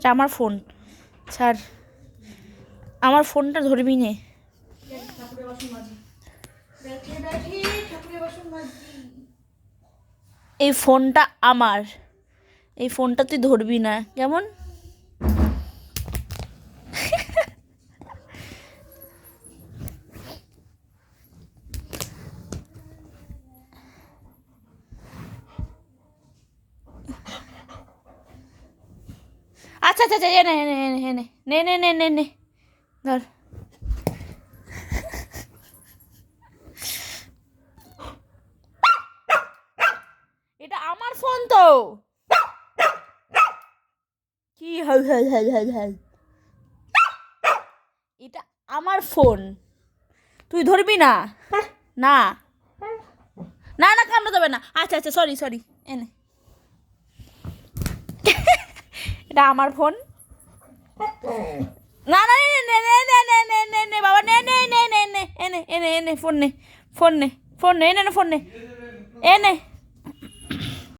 এটা আমার ফোন, ছাড়, আমার ফোনটা ধরবি নে। এই ফোনটা আমার, এই ফোনটা তুই ধরবি না কেমন? আচ্ছা আচ্ছা আচ্ছা, নে নে নে নে নে নে নে নে নে ধর। এটা আমার ফোন তো, কি হাল হাল হাল হাল হাল, এটা আমার ফোন, তুই ধরবি না। না না না, কামড়ে দেবে না। আচ্ছা আচ্ছা, সরি সরি, এনে, এটা আমার ফোন। না না, নে নে নে নে নে নে নে নে বাবা, নে নে নে নে নে, এনে এনে এনে ফোন নে, ফোন নে, ফোন নে, এনে ফোন নে, এনে।